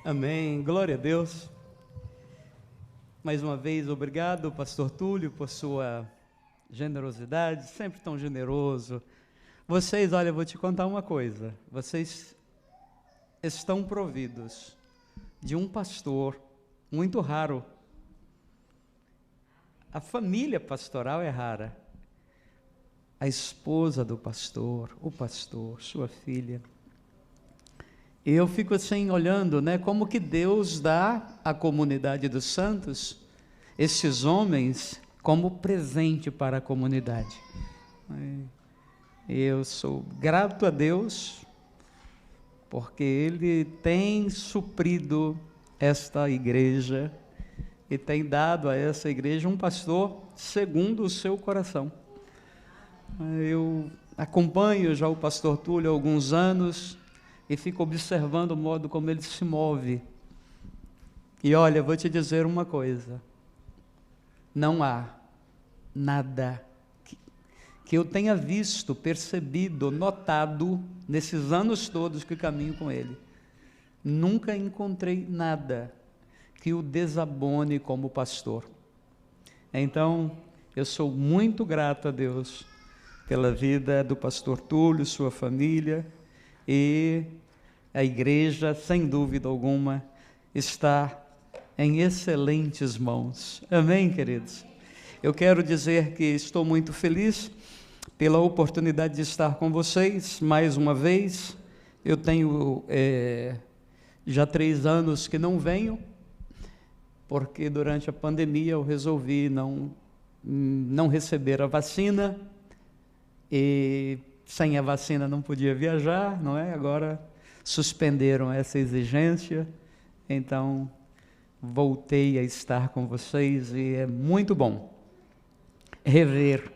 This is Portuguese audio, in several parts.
Amém, glória a Deus. Mais uma vez, obrigado, pastor Túlio, por sua generosidade, sempre tão generoso. Vocês, olha, eu vou te contar uma coisa, vocês estão providos de um pastor muito raro. A família pastoral é rara. A esposa do pastor, o pastor, sua filha. E eu fico assim olhando, né, como que Deus dá à comunidade dos santos esses homens como presente para a comunidade. Eu sou grato a Deus porque Ele tem suprido esta igreja e tem dado a essa igreja um pastor segundo o seu coração. Eu acompanho já o pastor Túlio há alguns anos e fico observando o modo como ele se move. E olha, vou te dizer uma coisa, não há nada que eu tenha visto, percebido, notado, nesses anos todos que caminho com ele. Nunca encontrei nada que o desabone como pastor. Então, eu sou muito grato a Deus pela vida do pastor Túlio, sua família, e a igreja, sem dúvida alguma, está em excelentes mãos. Amém, queridos? Eu quero dizer que estou muito feliz pela oportunidade de estar com vocês mais uma vez. Eu tenho já 3 anos que não venho, porque durante a pandemia eu resolvi não receber a vacina, e sem a vacina não podia viajar, não é? Agora suspenderam essa exigência, então voltei a estar com vocês e é muito bom rever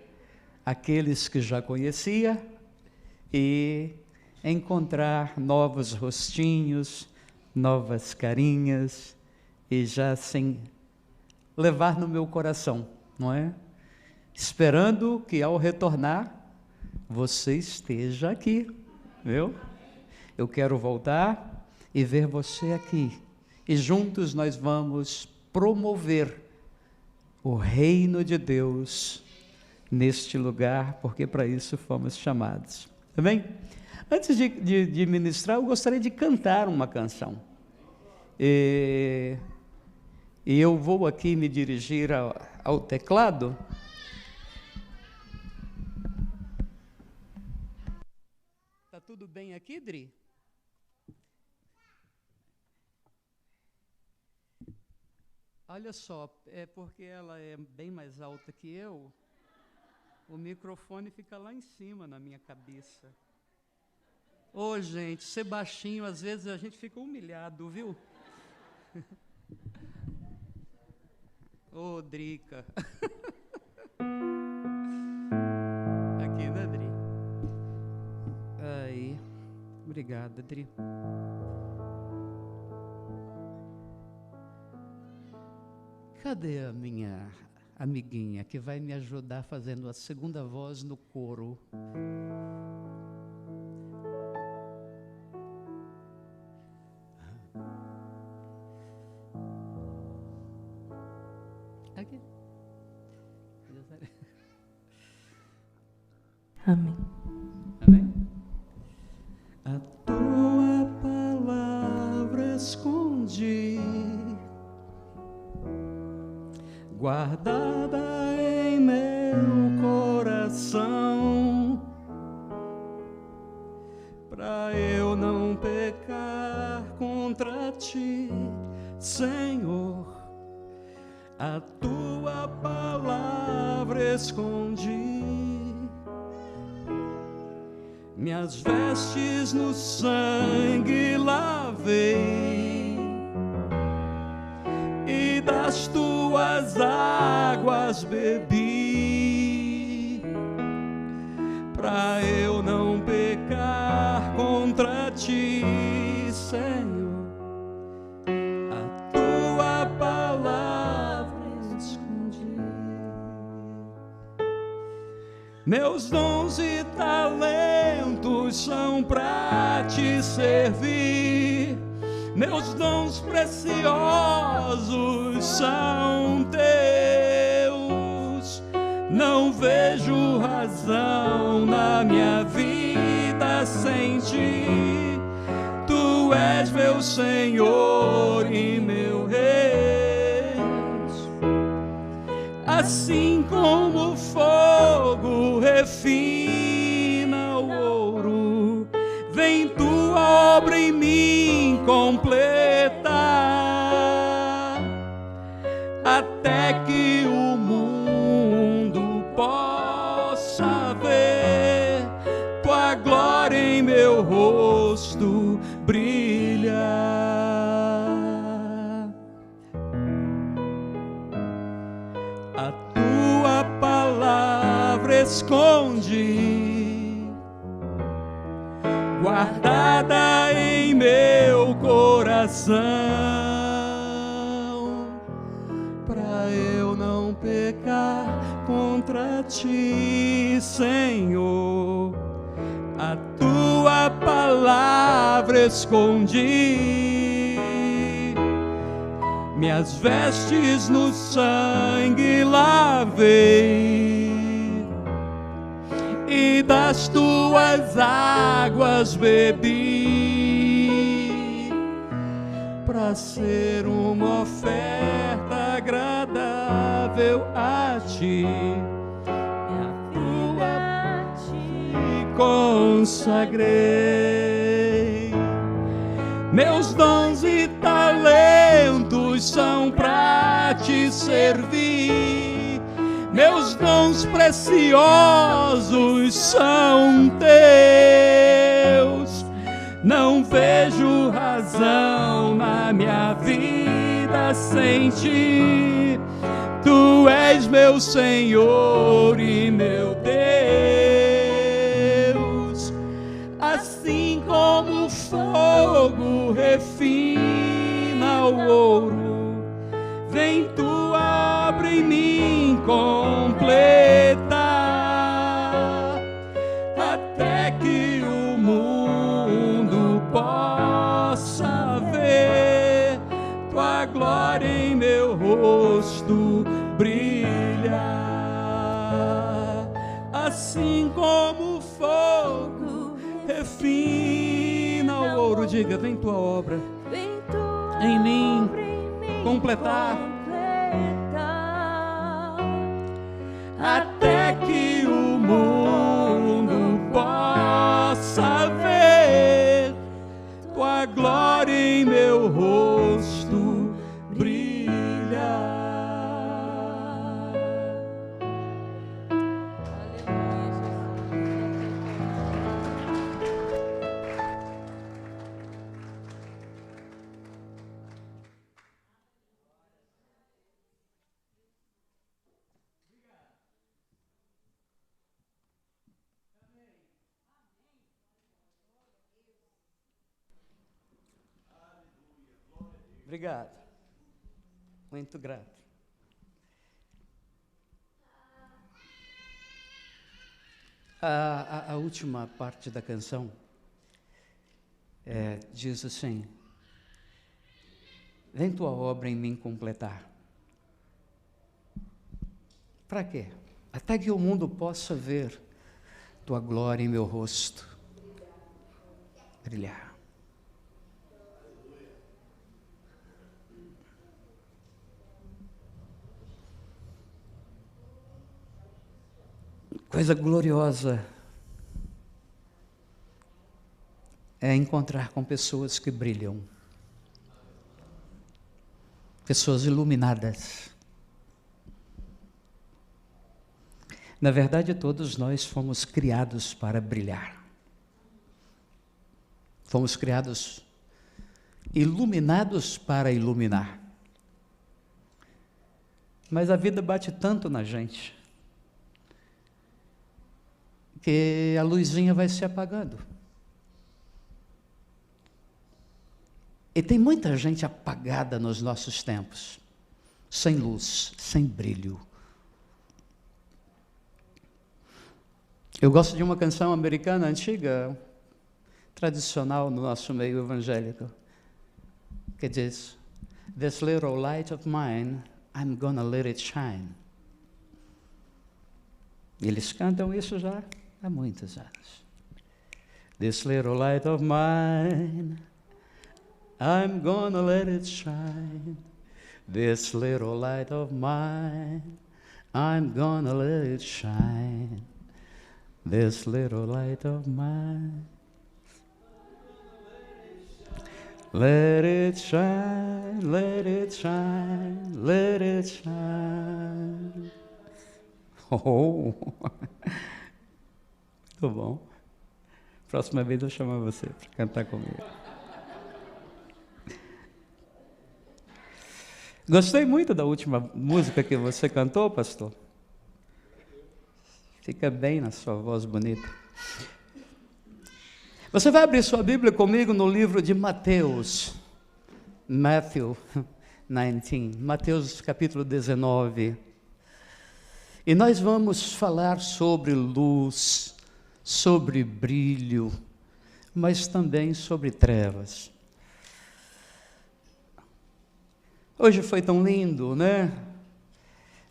aqueles que já conhecia e encontrar novos rostinhos, novas carinhas e já assim levar no meu coração, não é? Esperando que ao retornar você esteja aqui, viu? Eu quero voltar e ver você aqui. E juntos nós vamos promover o reino de Deus neste lugar, porque para isso fomos chamados. Tá bem? Antes de ministrar, eu gostaria de cantar uma canção. E eu vou aqui me dirigir ao teclado. Tudo bem aqui, Dri? Olha só, é porque ela é bem mais alta que eu, o microfone fica lá em cima na minha cabeça. Ô, gente, ser baixinho, às vezes a gente fica humilhado, viu? Ô, Drica. Aqui, né, Dri? Aí, obrigada, Dri. Cadê a minha amiguinha que vai me ajudar fazendo a segunda voz no coro? Aqui. Amém. Amém? A tua palavra escondi, guardada em meu coração, para eu não pecar contra ti, Senhor. A tua palavra escondi, minhas vestes no sangue lavei, e das tuas águas bebi, pra eu não pecar contra ti, Senhor. A tua palavra escondi, meus dons e talentos são pra te servir, Meus dons preciosos são teus. Não vejo razão na minha vida sem ti. Tu és meu Senhor e meu Rei. Assim como o fogo refina o ouro, vem tua obra em mim completar, até que o mundo possa ver tua glória em meu rosto brilhar. A tua palavra escondi, guardada em meu coração, para eu não pecar contra ti, Senhor. A tua palavra escondi, minhas vestes no sangue lavei, e das tuas águas bebi, para ser uma oferta agradável a ti. Consagrei. Meus dons e talentos são para te servir. Meus dons preciosos são teus. Não vejo razão na minha vida sem ti. Tu és meu Senhor e meu Deus. Assim como o fogo refina o ouro, vem tua obra em mim completar, até que o mundo possa ver tua glória em meu rosto brilhar. Assim como o fogo refina o ouro, diga, vem tua obra em mim completar, até que o mundo possa ver tua glória em meu rosto brilhar. Obrigado. Muito grato. A última parte da canção diz assim: vem tua obra em mim completar. Para quê? Até que o mundo possa ver tua glória em meu rosto brilhar. Coisa gloriosa é encontrar com pessoas que brilham, pessoas iluminadas. Na verdade, todos nós fomos criados para brilhar. Fomos criados iluminados para iluminar. Mas a vida bate tanto na gente que a luzinha vai se apagando. E tem muita gente apagada nos nossos tempos, sem luz, sem brilho. Eu gosto de uma canção americana antiga, tradicional no nosso meio evangélico. que diz: This little light of mine, I'm gonna let it shine. Eles cantam isso já há muitos anos. This little light of mine, I'm gonna let it shine. This little light of mine, I'm gonna let it shine. This little light of mine, let it shine, let it shine, let it shine. Oh, muito bom. Próxima vez eu chamo você para cantar comigo. Gostei muito da última música que você cantou, pastor. Fica bem na sua voz bonita. Você vai abrir sua Bíblia comigo no livro de Mateus. Matthew 19. Mateus capítulo 19. E nós vamos falar sobre luz, sobre brilho, mas também sobre trevas. Hoje foi tão lindo, né?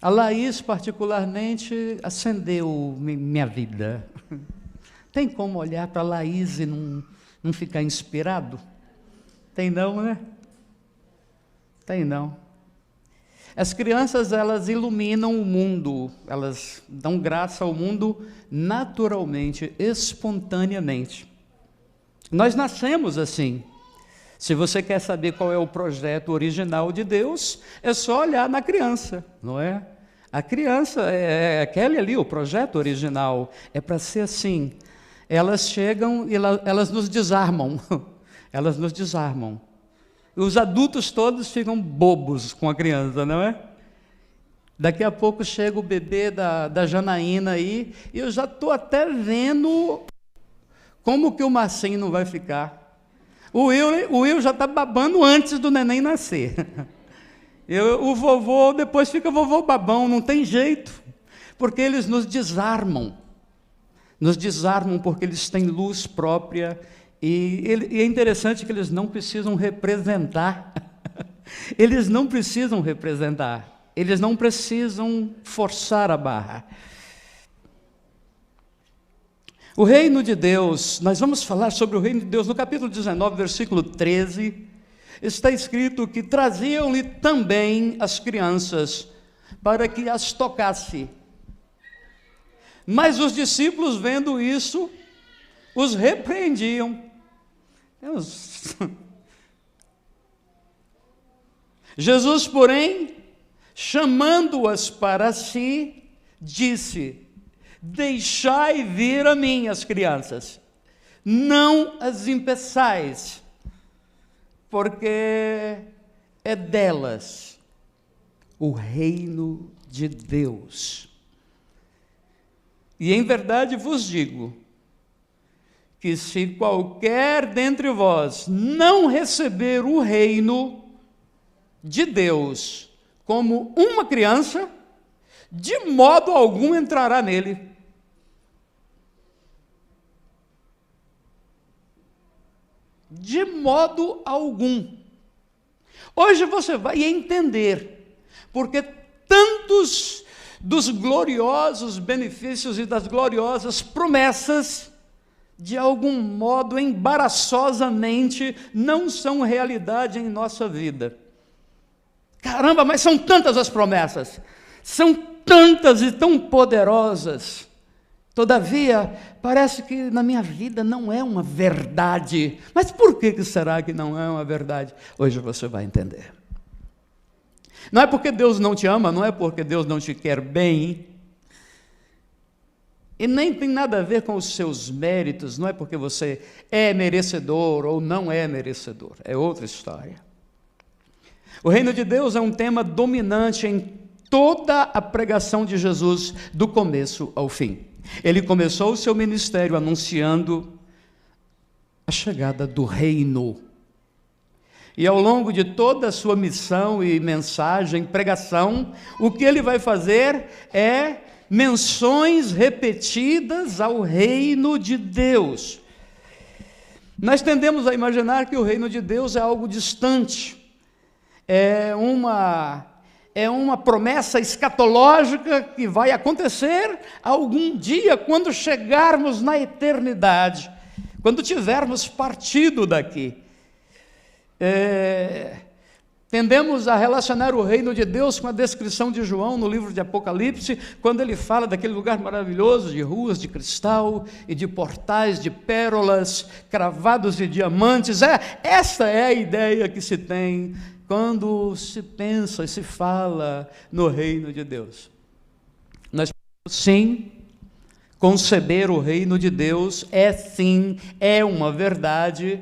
A Laís, particularmente, acendeu minha vida. Tem como olhar para a Laís e não ficar inspirado? Tem não, né? Tem não. As crianças, elas iluminam o mundo, elas dão graça ao mundo naturalmente, espontaneamente. Nós nascemos assim. Se você quer saber qual é o projeto original de Deus, é só olhar na criança, não é? A criança, é aquele ali, o projeto original, é para ser assim. Elas chegam e elas nos desarmam, elas nos desarmam. Os adultos todos ficam bobos com a criança, não é? Daqui a pouco chega o bebê da Janaína aí, e eu já estou até vendo como que o Marcinho não vai ficar. O Will já está babando antes do neném nascer. O vovô, depois fica vovô babão, não tem jeito, porque eles nos desarmam porque eles têm luz própria, e é interessante que eles não precisam representar, eles não precisam forçar a barra. O reino de Deus, nós vamos falar sobre o reino de Deus no capítulo 19, versículo 13, está escrito que traziam-lhe também as crianças para que as tocasse. Mas os discípulos, vendo isso, os repreendiam. Jesus, porém, chamando-as para si, disse: Deixai vir a mim as crianças, não as impeçais, porque é delas o reino de Deus. E em verdade vos digo, que se qualquer dentre vós não receber o reino de Deus como uma criança, de modo algum entrará nele. De modo algum. Hoje você vai entender porque tantos dos gloriosos benefícios e das gloriosas promessas, de algum modo, embaraçosamente, não são realidade em nossa vida. Caramba, mas são tantas as promessas, são tantas e tão poderosas. Todavia, parece que na minha vida não é uma verdade. Mas por que será que não é uma verdade? Hoje você vai entender. Não é porque Deus não te ama, não é porque Deus não te quer bem, e nem tem nada a ver com os seus méritos, não é porque você é merecedor ou não é merecedor, é outra história. O reino de Deus é um tema dominante em toda a pregação de Jesus, do começo ao fim. Ele começou o seu ministério anunciando a chegada do reino. E ao longo de toda a sua missão e mensagem, pregação, o que ele vai fazer é menções repetidas ao reino de Deus. Nós tendemos a imaginar que o reino de Deus é algo distante, é uma promessa escatológica que vai acontecer algum dia, quando chegarmos na eternidade, quando tivermos partido daqui. Tendemos a relacionar o reino de Deus com a descrição de João no livro de Apocalipse, quando ele fala daquele lugar maravilhoso de ruas de cristal e de portais de pérolas cravados de diamantes. Essa é a ideia que se tem quando se pensa e se fala no reino de Deus. Nós podemos sim conceber o reino de Deus, é uma verdade,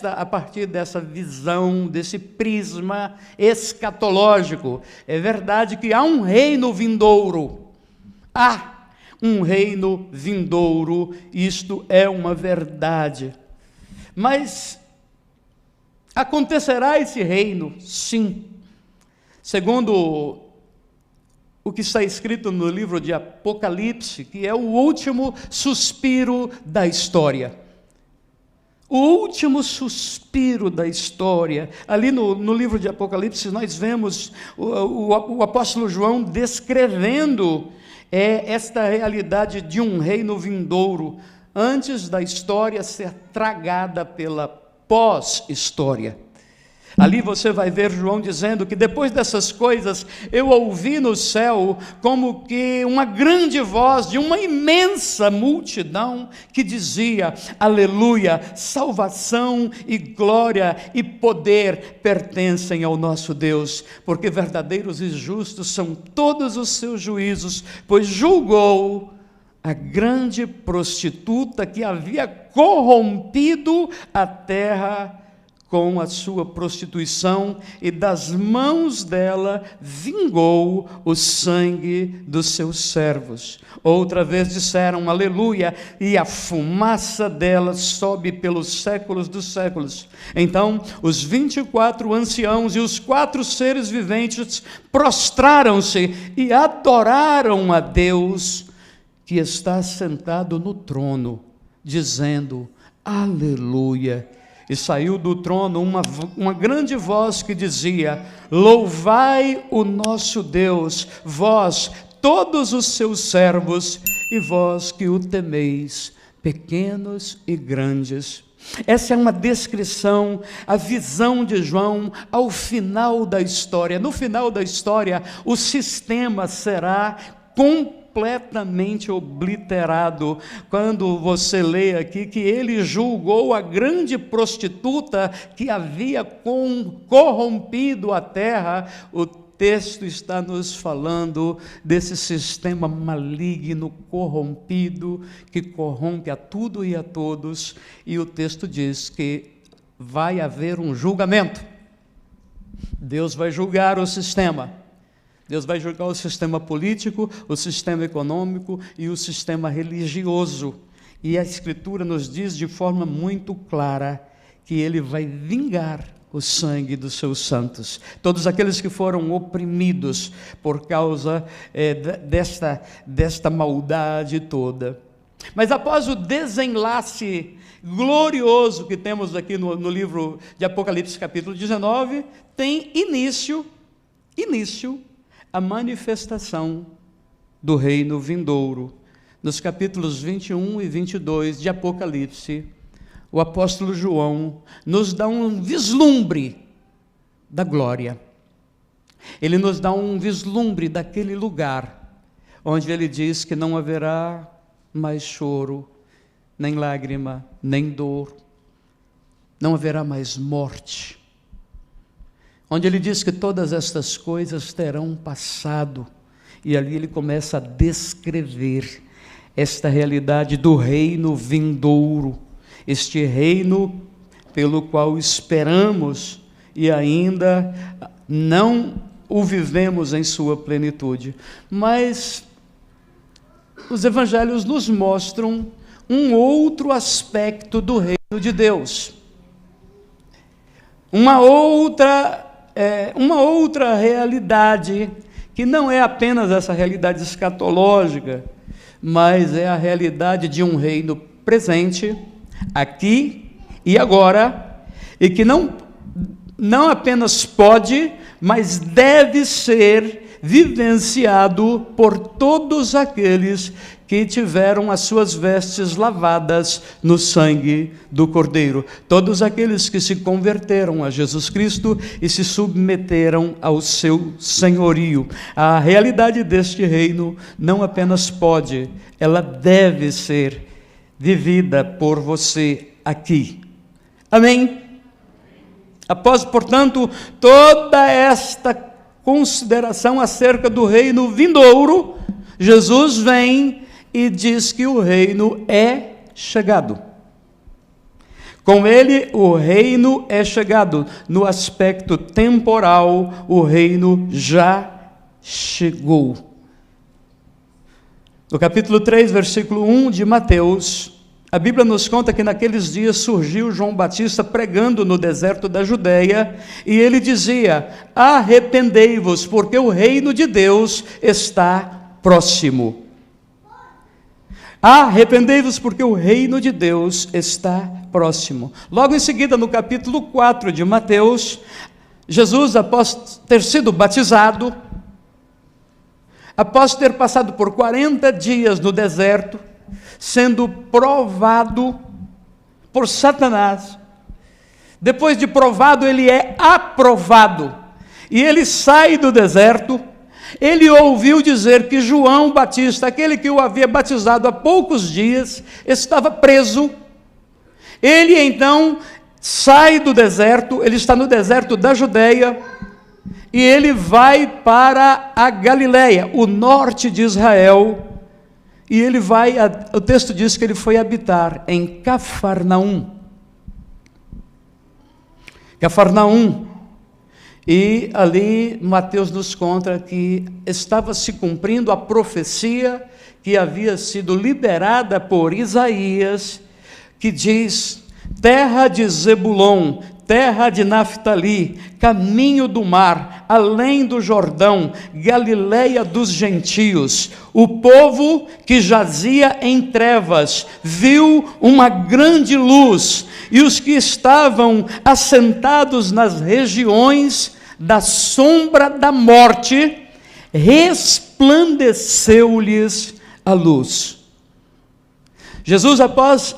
a partir dessa visão, desse prisma escatológico. É verdade que há um reino vindouro, isto é uma verdade. Mas acontecerá esse reino? Sim. Segundo o que está escrito no livro de Apocalipse, que é o último suspiro da história. O último suspiro da história. Ali no livro de Apocalipse nós vemos o apóstolo João descrevendo esta realidade de um reino vindouro, antes da história ser tragada pela pós-história. Ali você vai ver João dizendo que depois dessas coisas eu ouvi no céu como que uma grande voz de uma imensa multidão que dizia: aleluia, salvação e glória e poder pertencem ao nosso Deus, porque verdadeiros e justos são todos os seus juízos, pois julgou a grande prostituta que havia corrompido a terra com a sua prostituição, e das mãos dela vingou o sangue dos seus servos. Outra vez disseram aleluia, e a fumaça dela sobe pelos séculos dos séculos. Então os 24 anciãos e os 4 seres viventes prostraram-se e adoraram a Deus que está sentado no trono, dizendo aleluia. E saiu do trono uma grande voz que dizia: louvai o nosso Deus, vós, todos os seus servos, e vós que o temeis, pequenos e grandes. Essa é uma descrição, a visão de João ao final da história. No final da história, o sistema será completamente obliterado. Quando você lê aqui que ele julgou a grande prostituta que havia corrompido a terra, o texto está nos falando desse sistema maligno, corrompido, que corrompe a tudo e a todos, e o texto diz que vai haver um julgamento. Deus vai julgar o sistema. Deus vai julgar o sistema político, o sistema econômico e o sistema religioso. E a Escritura nos diz de forma muito clara que Ele vai vingar o sangue dos seus santos. Todos aqueles que foram oprimidos por causa desta maldade toda. Mas após o desenlace glorioso que temos aqui no livro de Apocalipse, capítulo 19, tem início a manifestação do reino vindouro. Nos capítulos 21 e 22 de Apocalipse, o apóstolo João nos dá um vislumbre da glória. Ele nos dá um vislumbre daquele lugar, onde ele diz que não haverá mais choro, nem lágrima, nem dor, não haverá mais morte. Onde ele diz que todas estas coisas terão passado, e ali ele começa a descrever esta realidade do reino vindouro, este reino pelo qual esperamos e ainda não o vivemos em sua plenitude. Mas os evangelhos nos mostram um outro aspecto do reino de Deus, uma outra realidade, que não é apenas essa realidade escatológica, mas é a realidade de um reino presente, aqui e agora, e que não não apenas pode, mas deve ser vivenciado por todos aqueles que tiveram as suas vestes lavadas no sangue do Cordeiro. Todos aqueles que se converteram a Jesus Cristo e se submeteram ao seu senhorio. A realidade deste reino não apenas pode, ela deve ser vivida por você aqui. Amém? Após, portanto, toda esta consideração acerca do reino vindouro, Jesus vem e diz que o reino é chegado. Com ele, o reino é chegado. No aspecto temporal, o reino já chegou. No capítulo 3, versículo 1 de Mateus, a Bíblia nos conta que naqueles dias surgiu João Batista pregando no deserto da Judéia, e ele dizia: arrependei-vos, porque o reino de Deus está próximo. Arrependei-vos, porque o reino de Deus está próximo. Logo em seguida, no capítulo 4 de Mateus, Jesus, após ter sido batizado, após ter passado por 40 dias no deserto, sendo provado por Satanás, depois de provado, ele é aprovado, e ele sai do deserto. Ele ouviu dizer que João Batista, aquele que o havia batizado há poucos dias, estava preso. Ele então sai do deserto, ele está no deserto da Judéia, e ele vai para a Galileia, o norte de Israel, e ele vai, o texto diz que ele foi habitar em Cafarnaum. Cafarnaum. E ali Mateus nos conta que estava se cumprindo a profecia que havia sido liberada por Isaías, que diz: terra de Zebulon, terra de Naftali, caminho do mar, além do Jordão, Galileia dos gentios, o povo que jazia em trevas viu uma grande luz, e os que estavam assentados nas regiões da sombra da morte, resplandeceu-lhes a luz. Jesus, após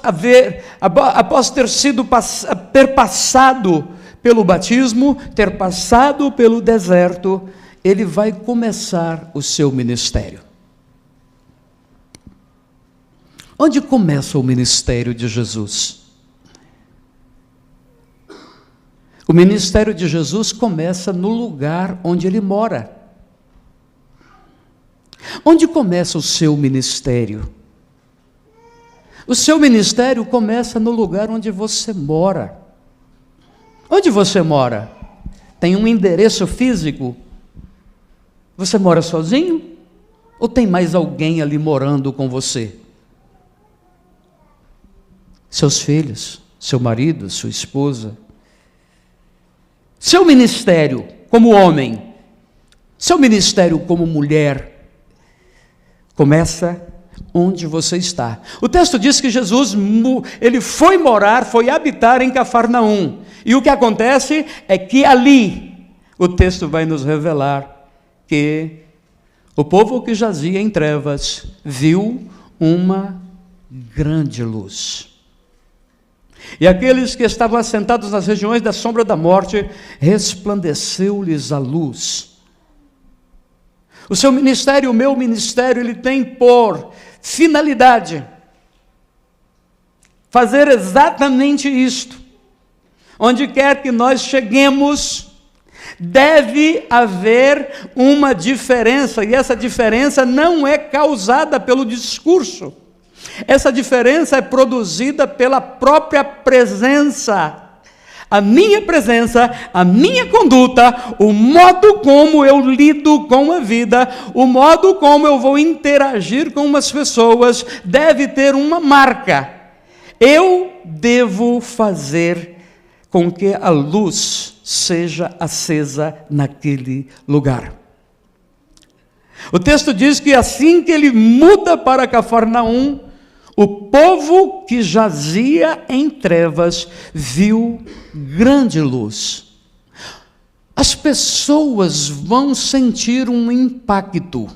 ter passado pelo batismo, ter passado pelo deserto, ele vai começar o seu ministério. Onde começa o ministério de Jesus? O ministério de Jesus começa no lugar onde ele mora. Onde começa o seu ministério? O seu ministério começa no lugar onde você mora. Onde você mora? Tem um endereço físico? Você mora sozinho? Ou tem mais alguém ali morando com você? Seus filhos, seu marido, sua esposa. Seu ministério como homem, seu ministério como mulher, começa onde você está. O texto diz que Jesus, ele foi morar, foi habitar em Cafarnaum. E o que acontece é que ali, o texto vai nos revelar que o povo que jazia em trevas viu uma grande luz. E aqueles que estavam assentados nas regiões da sombra da morte, resplandeceu-lhes a luz. O seu ministério, o meu ministério, ele tem por finalidade fazer exatamente isto. Onde quer que nós cheguemos, deve haver uma diferença, e essa diferença não é causada pelo discurso. Essa diferença é produzida pela própria presença. A minha presença, a minha conduta, o modo como eu lido com a vida, o modo como eu vou interagir com as pessoas, deve ter uma marca. Eu devo fazer com que a luz seja acesa naquele lugar. O texto diz que assim que ele muda para Cafarnaum, o povo que jazia em trevas viu grande luz. as pessoas vão sentir um impacto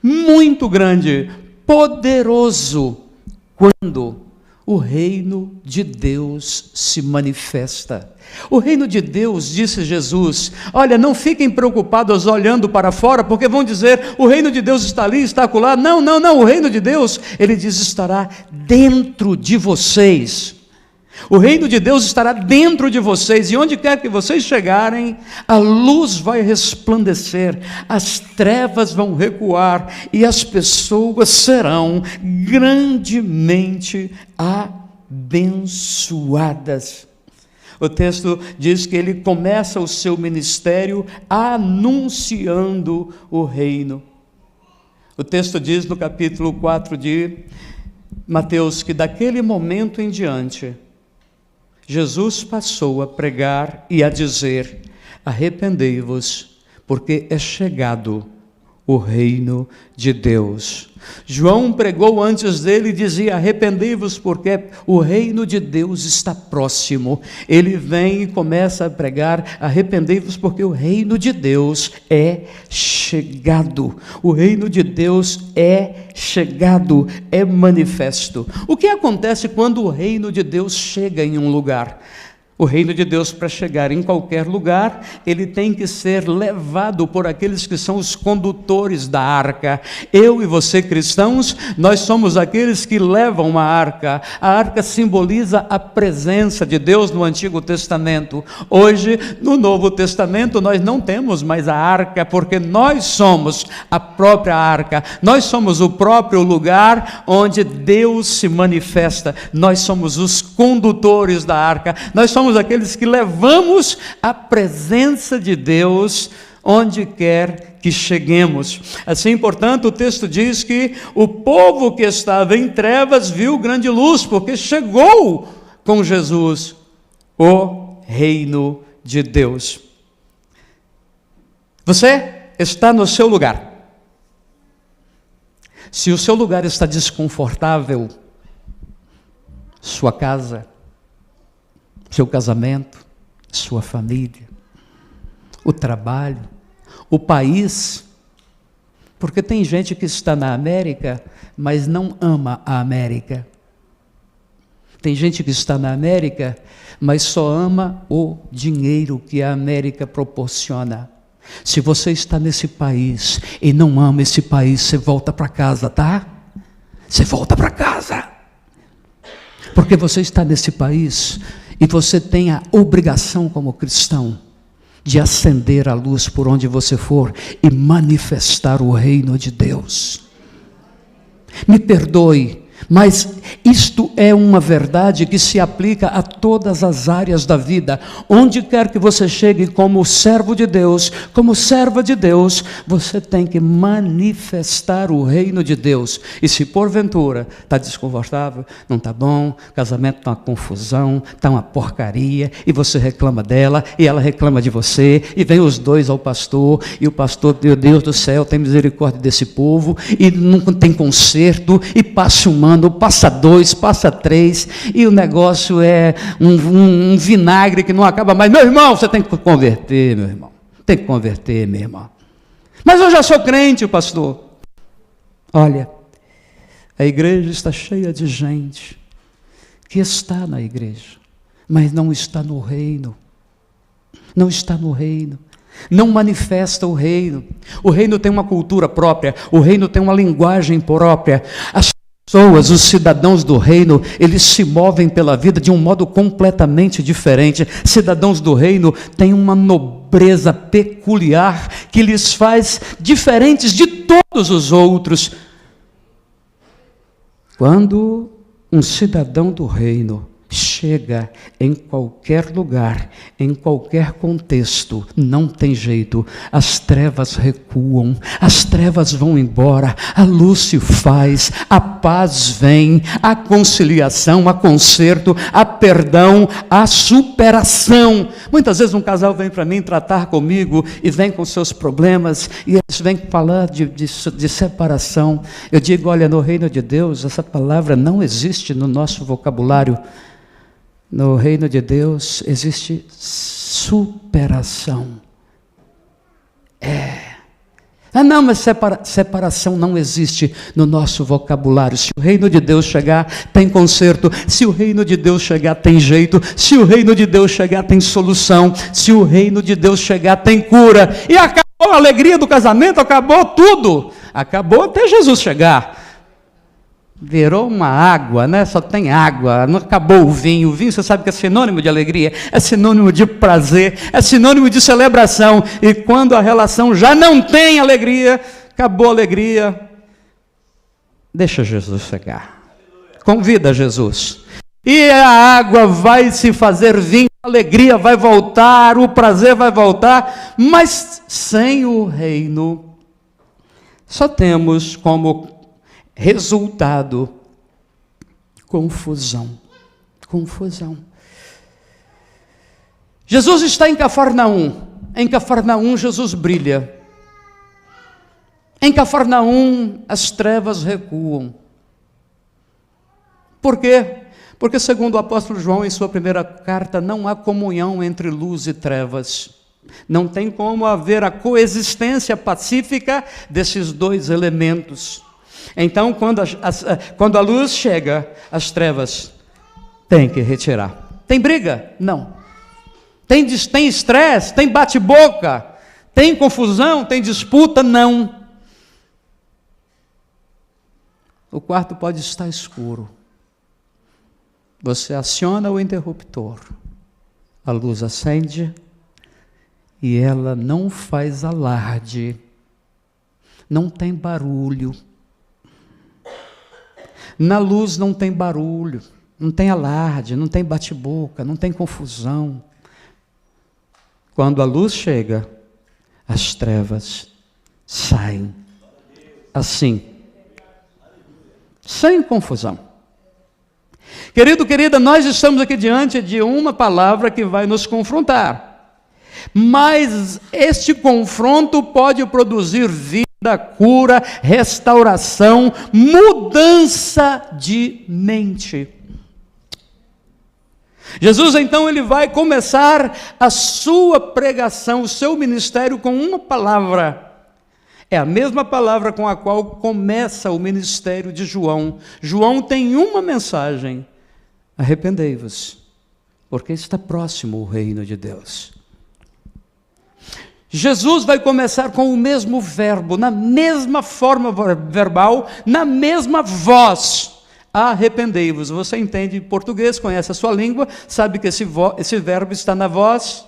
muito grande, poderoso, quando o reino de Deus se manifesta. O reino de Deus, disse Jesus, olha, não fiquem preocupados olhando para fora, porque vão dizer, o reino de Deus está ali, está acolá. Não, o reino de Deus, ele diz, estará dentro de vocês. O reino de Deus estará dentro de vocês, e onde quer que vocês chegarem, a luz vai resplandecer, as trevas vão recuar, e as pessoas serão grandemente abençoadas. O texto diz que ele começa o seu ministério anunciando o reino. O texto diz no capítulo 4 de Mateus que daquele momento em diante, Jesus passou a pregar e a dizer, arrependei-vos, porque é chegado o reino de Deus. João pregou antes dele e dizia, arrependei-vos, porque o reino de Deus está próximo. Ele vem e começa a pregar, arrependei-vos, porque o reino de Deus é chegado. O reino de Deus é chegado, é manifesto. O que acontece quando o reino de Deus chega em um lugar? O reino de Deus, para chegar em qualquer lugar, ele tem que ser levado por aqueles que são os condutores da arca. Eu e você, cristãos, nós somos aqueles que levam uma arca. A arca simboliza a presença de Deus no Antigo Testamento. Hoje, no Novo Testamento, nós não temos mais a arca, porque nós somos a própria arca. Nós somos o próprio lugar onde Deus se manifesta. Nós somos os condutores da arca. Nós somos aqueles que levamos a presença de Deus onde quer que cheguemos. Assim, portanto, o texto diz que o povo que estava em trevas viu grande luz, porque chegou com Jesus o reino de Deus. Você está no seu lugar. Se o seu lugar está desconfortável, sua casa, seu casamento, sua família, o trabalho, o país, porque tem gente que está na América, mas não ama a América. Tem gente que está na América, mas só ama o dinheiro que a América proporciona. Se você está nesse país e não ama esse país, você volta para casa, tá? Você volta para casa. Porque você está nesse país e você tem a obrigação como cristão de acender a luz por onde você for e manifestar o reino de Deus. Me perdoe, mas isto é uma verdade que se aplica a todas as áreas da vida. Onde quer que você chegue como servo de Deus, como serva de Deus, você tem que manifestar o reino de Deus. E se porventura está desconfortável, não está bom, o casamento está uma confusão, está uma porcaria, e você reclama dela, e ela reclama de você, e vem os dois ao pastor, e o pastor, meu Deus do céu, tem misericórdia desse povo, e não tem conserto, e passa um ano, passa 2, passa 3, e o negócio é um vinagre que não acaba mais. Meu irmão, você tem que converter, meu irmão. Tem que converter, meu irmão. Mas eu já sou crente, pastor. Olha, a igreja está cheia de gente que está na igreja, mas não está no reino. Não está no reino. Não manifesta o reino. O reino tem uma cultura própria. O reino tem uma linguagem própria. As pessoas, os cidadãos do reino, eles se movem pela vida de um modo completamente diferente. Cidadãos do reino têm uma nobreza peculiar que lhes faz diferentes de todos os outros. Quando um cidadão do reino chega em qualquer lugar, em qualquer contexto, não tem jeito, as trevas recuam, as trevas vão embora, a luz se faz, a paz vem, a conciliação, a conserto, a perdão, a superação. Muitas vezes um casal vem para mim tratar comigo e vem com seus problemas, e eles vêm falar de separação. Eu digo, olha, no reino de Deus, essa palavra não existe no nosso vocabulário. No reino de Deus existe superação. Ah, não, mas separação não existe no nosso vocabulário. Se o reino de Deus chegar, tem conserto. Se o reino de Deus chegar, tem jeito. Se o reino de Deus chegar, tem solução. Se o reino de Deus chegar, tem cura. E acabou a alegria do casamento, acabou tudo. Acabou até Jesus chegar. Virou uma água, né? Só tem água, não acabou o vinho. O vinho, você sabe que é sinônimo de alegria, é sinônimo de prazer, é sinônimo de celebração. E quando a relação já não tem alegria, acabou a alegria, deixa Jesus chegar. Convida Jesus. E a água vai se fazer vinho, a alegria vai voltar, o prazer vai voltar, mas sem o reino, só temos como resultado, confusão. Confusão. Jesus está em Cafarnaum. Em Cafarnaum, Jesus brilha. Em Cafarnaum, as trevas recuam. Por quê? Porque, segundo o apóstolo João, em sua primeira carta, não há comunhão entre luz e trevas. Não tem como haver a coexistência pacífica desses dois elementos. Então, quando a luz chega, as trevas têm que retirar. Tem briga? Não. Tem estresse? Tem bate-boca? Tem confusão? Tem disputa? Não. O quarto pode estar escuro. Você aciona o interruptor. A luz acende e ela não faz alarde. Não tem barulho. Na luz não tem barulho, não tem alarde, não tem bate-boca, não tem confusão. Quando a luz chega, as trevas saem. Assim, sem confusão. Querido, querida, nós estamos aqui diante de uma palavra que vai nos confrontar. Mas este confronto pode produzir vida, cura, restauração, mudança de mente. Jesus, então, ele vai começar a sua pregação, o seu ministério com uma palavra. É a mesma palavra com a qual começa o ministério de João. João tem uma mensagem: arrependei-vos, porque está próximo o reino de Deus. Jesus vai começar com o mesmo verbo, na mesma forma verbal, na mesma voz. Arrependei-vos. Você entende português, conhece a sua língua, sabe que esse verbo está na voz.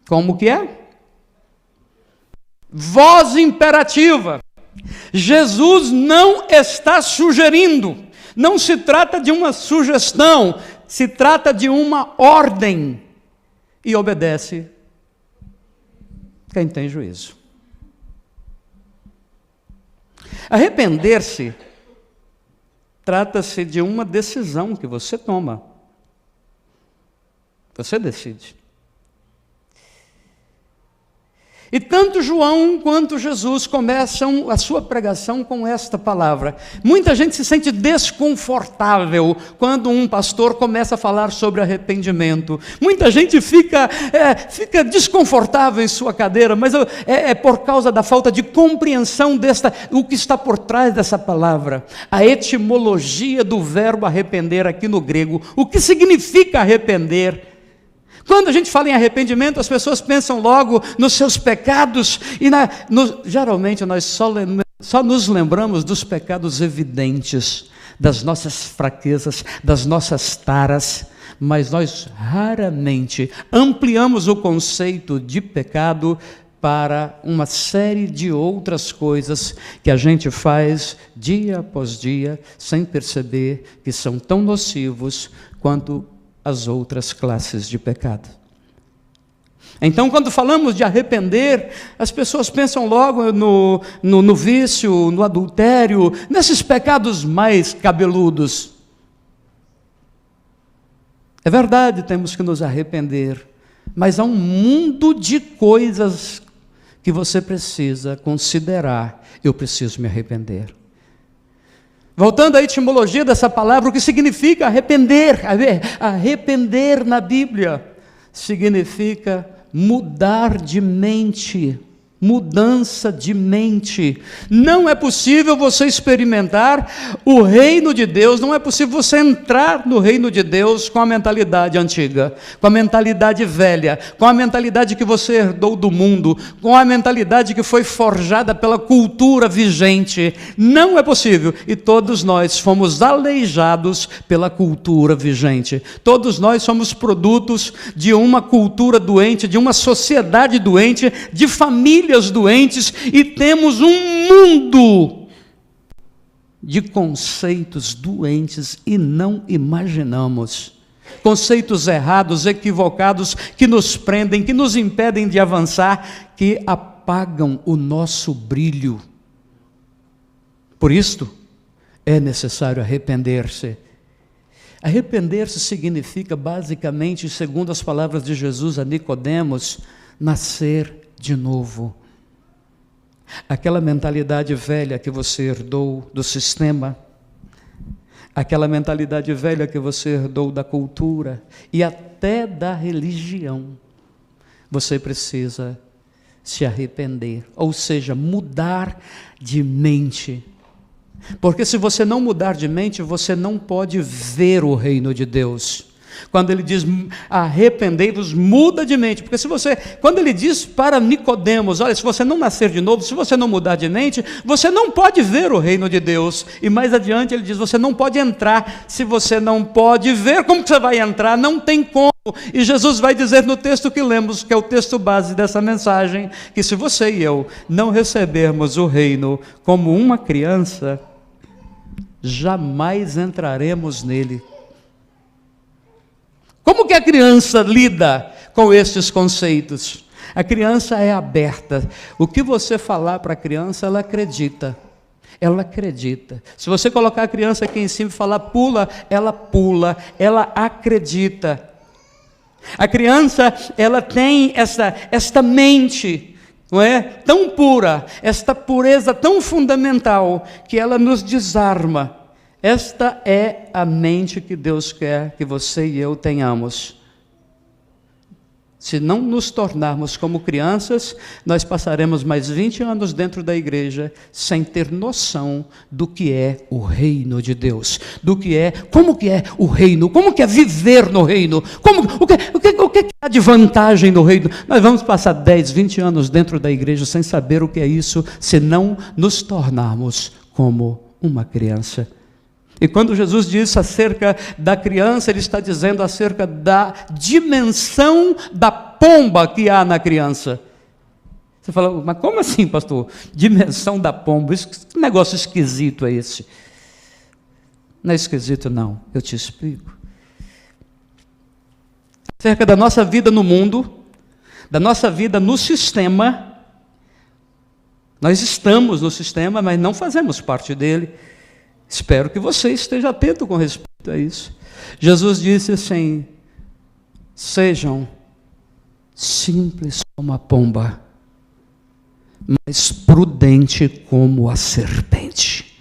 Como que é? Voz imperativa. Jesus não está sugerindo. Não se trata de uma sugestão. Se trata de uma ordem, e obedece quem tem juízo. Arrepender-se trata-se de uma decisão que você toma. Você decide. E tanto João quanto Jesus começam a sua pregação com esta palavra. Muita gente se sente desconfortável quando um pastor começa a falar sobre arrependimento. Muita gente fica desconfortável em sua cadeira, mas é por causa da falta de compreensão o que está por trás dessa palavra. A etimologia do verbo arrepender aqui no grego. O que significa arrepender? Quando a gente fala em arrependimento, as pessoas pensam logo nos seus pecados, e geralmente nós só nos lembramos dos pecados evidentes, das nossas fraquezas, das nossas taras, mas nós raramente ampliamos o conceito de pecado para uma série de outras coisas que a gente faz dia após dia, sem perceber que são tão nocivos quanto as outras classes de pecado. Então, quando falamos de arrepender, as pessoas pensam logo no vício, no adultério, nesses pecados mais cabeludos. É verdade, temos que nos arrepender, mas há um mundo de coisas que você precisa considerar. Eu preciso me arrepender. Voltando à etimologia dessa palavra, o que significa arrepender? Arrepender na Bíblia significa mudar de mente. Mudança de mente. Não é possível você experimentar o reino de Deus, não é possível você entrar no reino de Deus com a mentalidade antiga, com a mentalidade velha, com a mentalidade que você herdou do mundo, com a mentalidade que foi forjada pela cultura vigente. Não é possível. E todos nós fomos aleijados pela cultura vigente. Todos nós somos produtos de uma cultura doente, de uma sociedade doente, de família doentes, e temos um mundo de conceitos doentes e não imaginamos. Conceitos errados, equivocados, que nos prendem, que nos impedem de avançar, que apagam o nosso brilho. Por isto, é necessário arrepender-se. Arrepender-se significa, basicamente, segundo as palavras de Jesus a Nicodemos, nascer de novo. Aquela mentalidade velha que você herdou do sistema, aquela mentalidade velha que você herdou da cultura e até da religião, você precisa se arrepender, ou seja, mudar de mente. Porque se você não mudar de mente, você não pode ver o reino de Deus. Quando ele diz arrependei-vos, muda de mente, porque quando ele diz para Nicodemos, olha, se você não nascer de novo, se você não mudar de mente, você não pode ver o reino de Deus. E mais adiante ele diz, você não pode entrar. Se você não pode ver, como que você vai entrar? Não tem como. E Jesus vai dizer no texto que lemos, que é o texto base dessa mensagem, que se você e eu não recebermos o reino como uma criança, jamais entraremos nele. Como que a criança lida com estes conceitos? A criança é aberta. O que você falar para a criança, ela acredita. Ela acredita. Se você colocar a criança aqui em cima e falar pula, ela acredita. A criança, ela tem esta mente, não é? Tão pura, esta pureza tão fundamental, que ela nos desarma. Esta é a mente que Deus quer que você e eu tenhamos. Se não nos tornarmos como crianças, nós passaremos mais 20 anos dentro da igreja sem ter noção do que é o reino de Deus, como que é o reino, como que é viver no reino, o que há de vantagem no reino. Nós vamos passar 10, 20 anos dentro da igreja sem saber o que é isso, se não nos tornarmos como uma criança. E quando Jesus diz acerca da criança, ele está dizendo acerca da dimensão da pomba que há na criança. Você fala, mas como assim, pastor? Dimensão da pomba, que negócio esquisito é esse? Não é esquisito não, eu te explico. Acerca da nossa vida no mundo, da nossa vida no sistema, nós estamos no sistema, mas não fazemos parte dele. Espero que você esteja atento com respeito a isso. Jesus disse assim, sejam simples como a pomba, mas prudente como a serpente.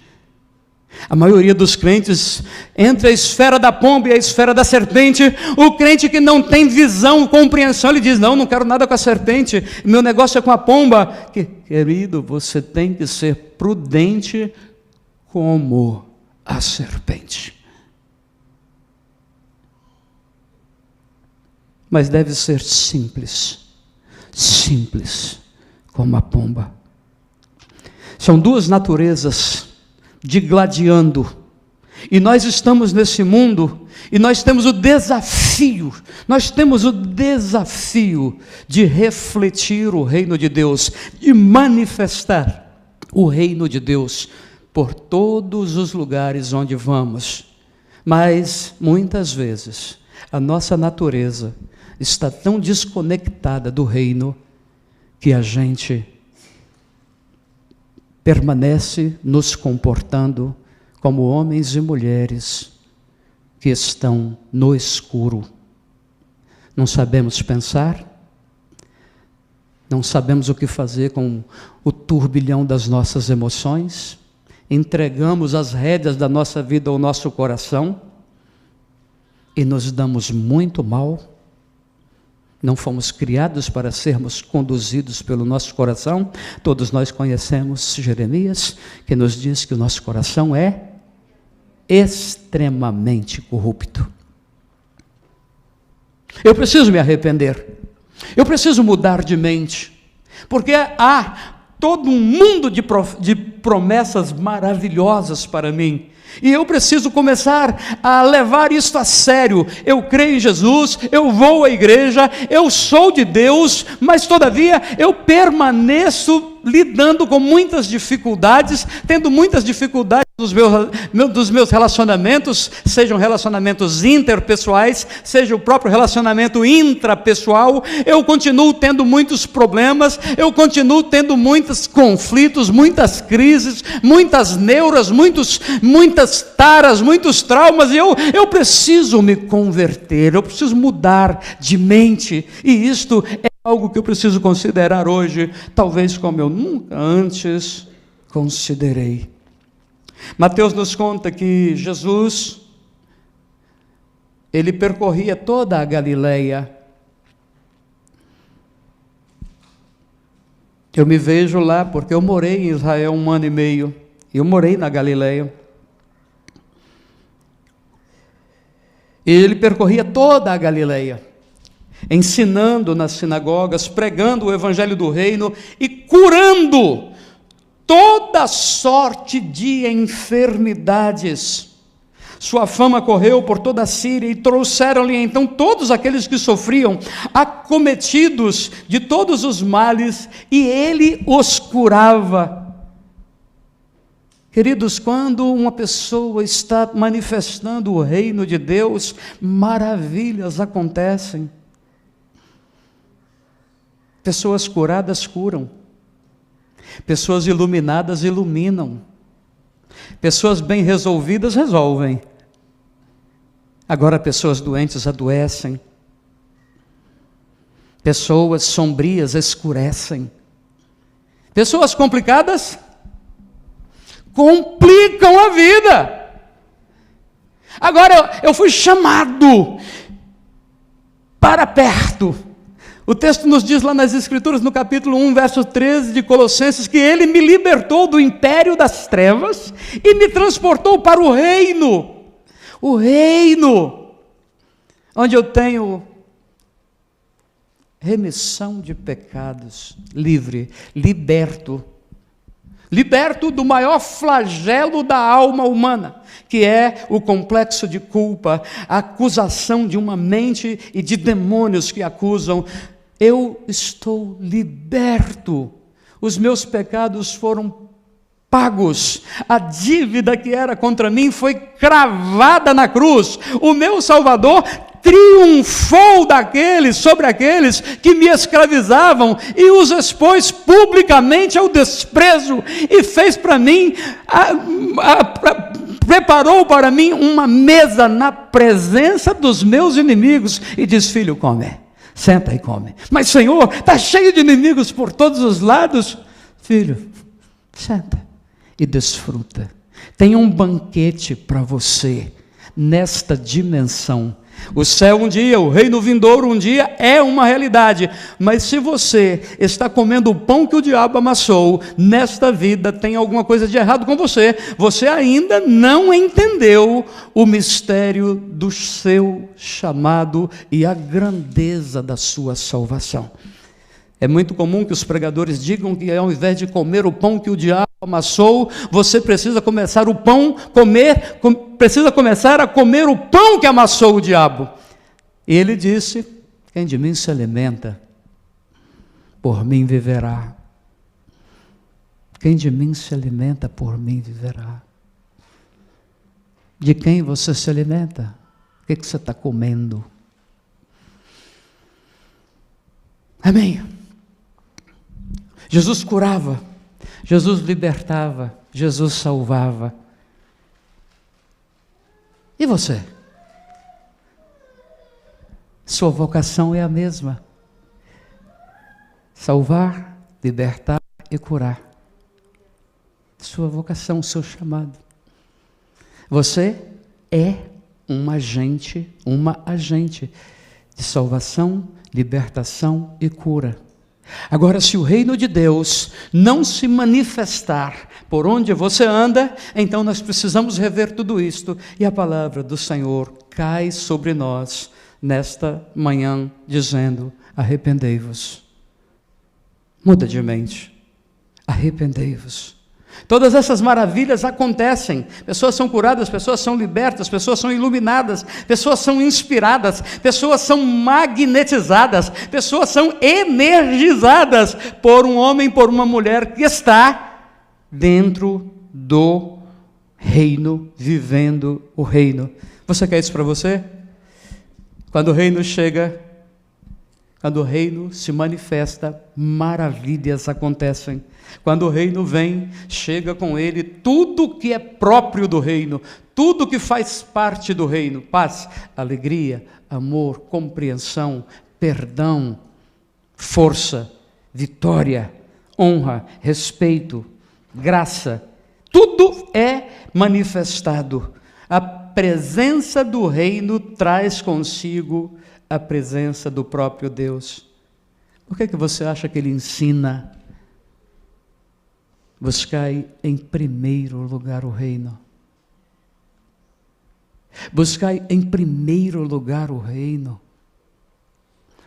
A maioria dos crentes, entre a esfera da pomba e a esfera da serpente, o crente que não tem visão, compreensão, ele diz, não quero nada com a serpente, meu negócio é com a pomba. Querido, você tem que ser prudente como a serpente. Mas deve ser simples como a pomba. São duas naturezas digladiando, e nós estamos nesse mundo, e nós temos o desafio de refletir o reino de Deus, de manifestar o reino de Deus por todos os lugares onde vamos. Mas muitas vezes a nossa natureza está tão desconectada do reino que a gente permanece nos comportando como homens e mulheres que estão no escuro. Não sabemos pensar, não sabemos o que fazer com o turbilhão das nossas emoções, entregamos as rédeas da nossa vida ao nosso coração e nos damos muito mal, Não fomos criados para sermos conduzidos pelo nosso coração. Todos nós conhecemos Jeremias, que nos diz que o nosso coração é extremamente corrupto. Eu preciso me arrepender. Eu preciso mudar de mente. Porque há todo um mundo de promessas maravilhosas para mim. E eu preciso começar a levar isso a sério. Eu creio em Jesus, eu vou à igreja, eu sou de Deus, mas todavia eu permaneço lidando com muitas dificuldades, tendo muitas dificuldades dos meus relacionamentos, sejam relacionamentos interpessoais, seja o próprio relacionamento intrapessoal. Eu continuo tendo muitos problemas, eu continuo tendo muitos conflitos, muitas crises, muitas neuras, muitas taras, muitos traumas, e eu preciso me converter, eu preciso mudar de mente, e isto é algo que eu preciso considerar hoje, talvez como eu nunca antes considerei. Mateus nos conta que Jesus, ele percorria toda a Galileia. Eu me vejo lá porque eu morei em Israel 1 ano e meio, eu morei na Galileia. E ele percorria toda a Galileia, ensinando nas sinagogas, pregando o evangelho do reino e curando toda sorte de enfermidades. Sua fama correu por toda a Síria e trouxeram-lhe então todos aqueles que sofriam, acometidos de todos os males, e ele os curava. Queridos, quando uma pessoa está manifestando o reino de Deus, maravilhas acontecem. Pessoas curadas curam. Pessoas iluminadas iluminam. Pessoas bem resolvidas resolvem. Agora pessoas doentes adoecem. Pessoas sombrias escurecem. Pessoas complicadas complicam a vida. Agora eu fui chamado para perto. O texto nos diz lá nas Escrituras, no capítulo 1, verso 13 de Colossenses, que ele me libertou do império das trevas e me transportou para o reino, onde eu tenho remissão de pecados, liberto do maior flagelo da alma humana, que é o complexo de culpa, a acusação de uma mente e de demônios que acusam. Eu estou liberto, os meus pecados foram pagos, a dívida que era contra mim foi cravada na cruz, o meu Salvador triunfou sobre aqueles que me escravizavam e os expôs publicamente ao desprezo e fez para mim, preparou para mim uma mesa na presença dos meus inimigos e diz: filho, come. Senta e come. Mas Senhor, está cheio de inimigos por todos os lados. Filho, senta e desfruta. Tem um banquete para você nesta dimensão. O céu um dia, o reino vindouro um dia é uma realidade, mas se você está comendo o pão que o diabo amassou, nesta vida tem alguma coisa de errado com você, você ainda não entendeu o mistério do seu chamado e a grandeza da sua salvação. É muito comum que os pregadores digam que ao invés de comer o pão que o diabo amassou, você precisa começar a comer o pão que amassou o diabo. E ele disse: quem de mim se alimenta, por mim viverá. Quem de mim se alimenta, por mim viverá. De quem você se alimenta? O que você está comendo? Amém. Jesus curava, Jesus libertava, Jesus salvava. E você? Sua vocação é a mesma: salvar, libertar e curar. Sua vocação, seu chamado. Você é uma agente de salvação, libertação e cura. Agora, se o reino de Deus não se manifestar por onde você anda, então nós precisamos rever tudo isto, e a palavra do Senhor cai sobre nós nesta manhã, dizendo: arrependei-vos. Muda de mente, arrependei-vos. Todas essas maravilhas acontecem, pessoas são curadas, pessoas são libertas, pessoas são iluminadas, pessoas são inspiradas, pessoas são magnetizadas, pessoas são energizadas por um homem, por uma mulher que está dentro do reino, vivendo o reino. Você quer isso para você? Quando o reino chega, quando o reino se manifesta, maravilhas acontecem. Quando o reino vem, chega com ele tudo que é próprio do reino, tudo que faz parte do reino: paz, alegria, amor, compreensão, perdão, força, vitória, honra, respeito, graça. Tudo é manifestado. A presença do reino traz consigo a presença do próprio Deus. Por que você acha que ele ensina? Buscai em primeiro lugar o reino. Buscai em primeiro lugar o reino.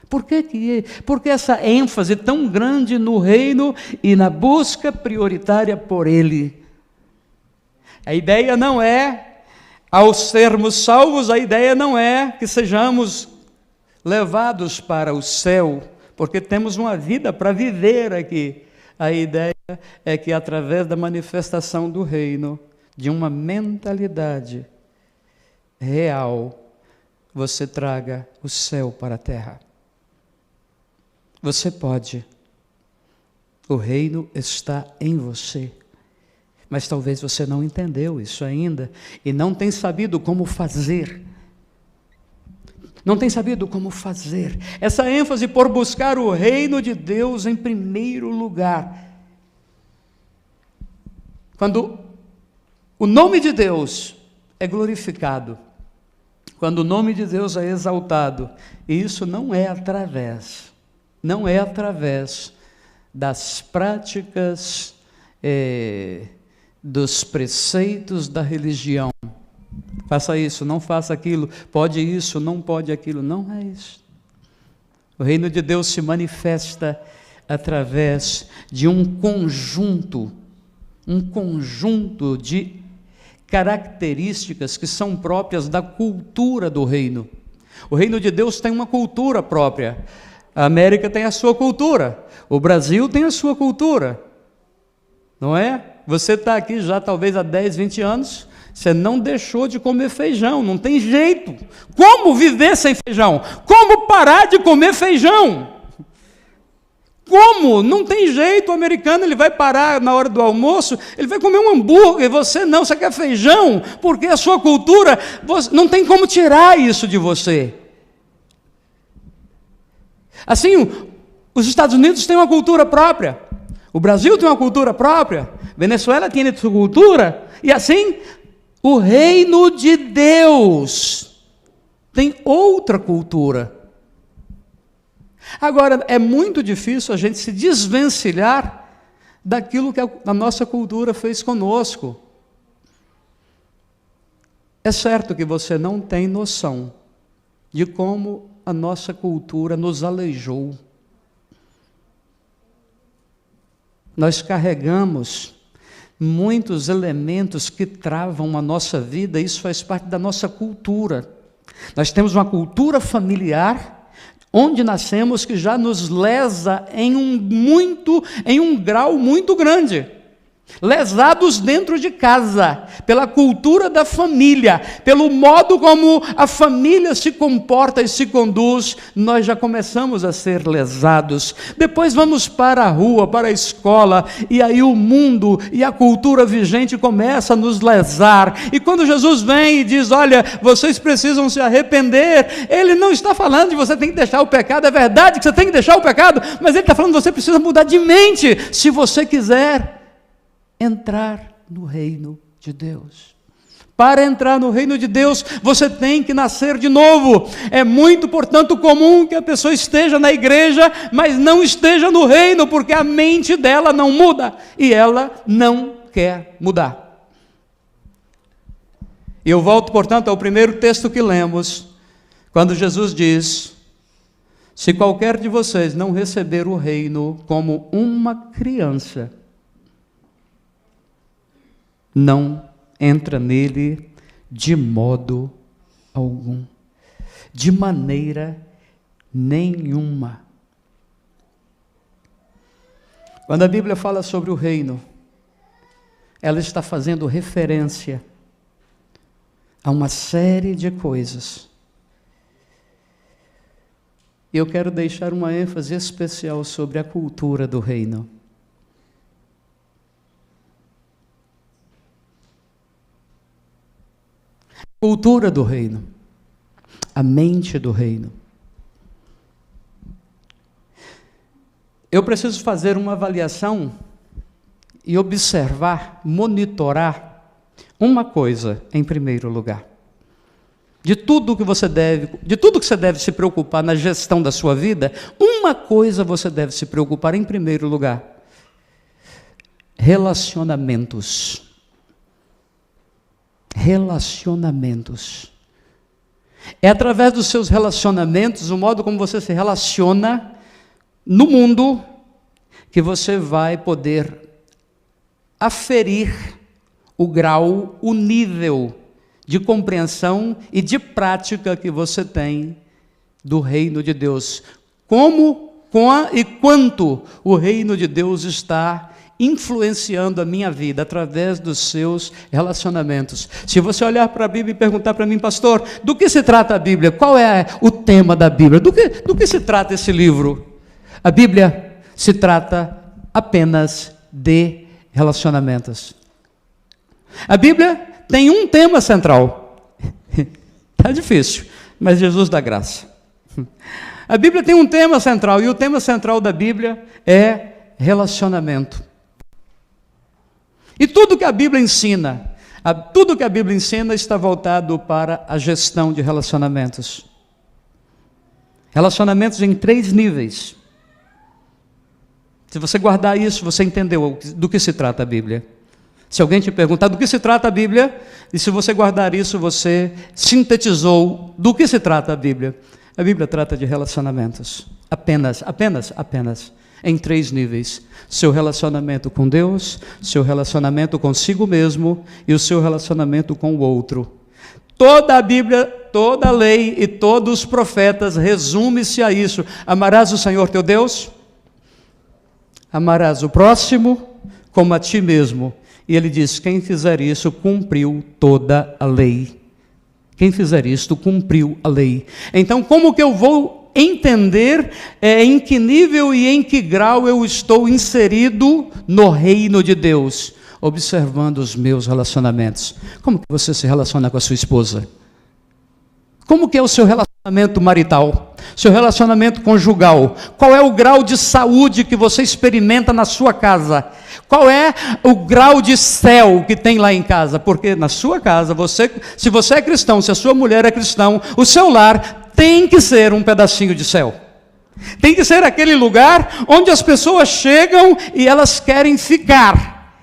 Por que essa ênfase tão grande no reino e na busca prioritária por ele? A ideia não é, ao sermos salvos, a ideia não é que sejamos levados para o céu, porque temos uma vida para viver aqui. A ideia é que, através da manifestação do reino, de uma mentalidade real, você traga o céu para a terra. Você pode. O reino está em você. Mas talvez você não entendeu isso ainda e não tem sabido como fazer. Não tem sabido como fazer. Essa ênfase por buscar o reino de Deus em primeiro lugar. Quando o nome de Deus é glorificado, quando o nome de Deus é exaltado, e isso não é através das práticas, dos preceitos da religião. Faça isso, não faça aquilo, pode isso, não pode aquilo. Não é isso. O reino de Deus se manifesta através de um conjunto de características que são próprias da cultura do reino. O reino de Deus tem uma cultura própria. A América tem a sua cultura, o Brasil tem a sua cultura, não é? Você está aqui já talvez há 10, 20 anos, você não deixou de comer feijão, não tem jeito. Como viver sem feijão? Como parar de comer feijão? Como? Não tem jeito. O americano, ele vai parar na hora do almoço, ele vai comer um hambúrguer, você não, você quer feijão, porque a sua cultura, não tem como tirar isso de você. Assim, os Estados Unidos têm uma cultura própria, o Brasil tem uma cultura própria, Venezuela tem sua cultura, e assim, o reino de Deus tem outra cultura. Agora, é muito difícil a gente se desvencilhar daquilo que a nossa cultura fez conosco. É certo que você não tem noção de como a nossa cultura nos aleijou. Nós carregamos muitos elementos que travam a nossa vida, isso faz parte da nossa cultura. Nós temos uma cultura familiar, onde nascemos, que já nos lesa em um grau muito grande. Lesados dentro de casa, pela cultura da família, pelo modo como a família se comporta e se conduz, nós já começamos a ser lesados. Depois vamos para a rua, para a escola, e aí o mundo e a cultura vigente começa a nos lesar. E quando Jesus vem e diz, olha, vocês precisam se arrepender, ele não está falando de você tem que deixar o pecado. É verdade que você tem que deixar o pecado, mas ele está falando que você precisa mudar de mente, se você quiser entrar no reino de Deus. Para entrar no reino de Deus, você tem que nascer de novo. É muito, portanto, comum que a pessoa esteja na igreja, mas não esteja no reino, porque a mente dela não muda e ela não quer mudar. E eu volto, portanto, ao primeiro texto que lemos, quando Jesus diz: se qualquer de vocês não receber o reino como uma criança, não entra nele de modo algum, de maneira nenhuma. Quando a Bíblia fala sobre o reino, ela está fazendo referência a uma série de coisas. Eu quero deixar uma ênfase especial sobre a cultura do reino. Cultura do reino, a mente do reino. Eu preciso fazer uma avaliação e observar, monitorar uma coisa em primeiro lugar. De tudo que você deve se preocupar na gestão da sua vida, uma coisa você deve se preocupar em primeiro lugar: relacionamentos. Relacionamentos. É através dos seus relacionamentos, o modo como você se relaciona no mundo, que você vai poder aferir o grau, o nível de compreensão e de prática que você tem do reino de Deus. Como e quanto o reino de Deus está influenciando a minha vida através dos seus relacionamentos. Se você olhar para a Bíblia e perguntar para mim: pastor, do que se trata a Bíblia? Qual é o tema da Bíblia? Do que se trata esse livro? A Bíblia se trata apenas de relacionamentos. A Bíblia tem um tema central. Está difícil, mas Jesus dá graça. A Bíblia tem um tema central, e o tema central da Bíblia é relacionamento. E tudo que a Bíblia ensina está voltado para a gestão de relacionamentos. Relacionamentos em 3 níveis. Se você guardar isso, você entendeu do que se trata a Bíblia. Se alguém te perguntar do que se trata a Bíblia, e se você guardar isso, você sintetizou do que se trata a Bíblia. A Bíblia trata de relacionamentos. Apenas. Em 3 níveis: seu relacionamento com Deus, seu relacionamento consigo mesmo e o seu relacionamento com o outro. Toda a Bíblia, toda a lei e todos os profetas resume-se a isso: amarás o Senhor teu Deus, amarás o próximo como a ti mesmo. E ele diz: quem fizer isso cumpriu toda a lei. Quem fizer isto cumpriu a lei. Então, como que eu vou entender em que nível e em que grau eu estou inserido no reino de Deus? Observando os meus relacionamentos. Como que você se relaciona com a sua esposa? Como que é o seu relacionamento marital? Seu relacionamento conjugal? Qual é o grau de saúde que você experimenta na sua casa? Qual é o grau de céu que tem lá em casa? Porque na sua casa, se você é cristão, se a sua mulher é cristão, o seu lar tem que ser um pedacinho de céu. Tem que ser aquele lugar onde as pessoas chegam e elas querem ficar.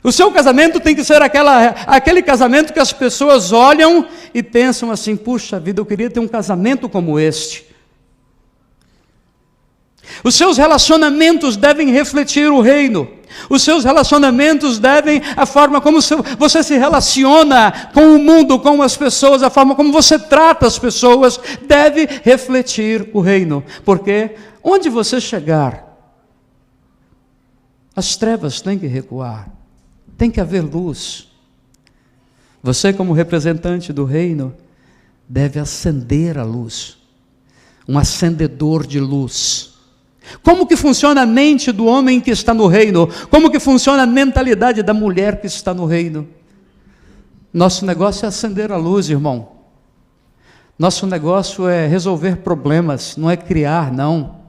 O seu casamento tem que ser aquele casamento que as pessoas olham e pensam assim: puxa vida, eu queria ter um casamento como este. Os seus relacionamentos devem refletir o reino. Os seus relacionamentos devem, a forma como você se relaciona com o mundo, com as pessoas, a forma como você trata as pessoas, deve refletir o reino. Porque onde você chegar, as trevas têm que recuar, tem que haver luz. Você, como representante do reino, deve acender a luz, um acendedor de luz. Como que funciona a mente do homem que está no reino? Como que funciona a mentalidade da mulher que está no reino? Nosso negócio é acender a luz, irmão. Nosso negócio é resolver problemas, não é criar, não.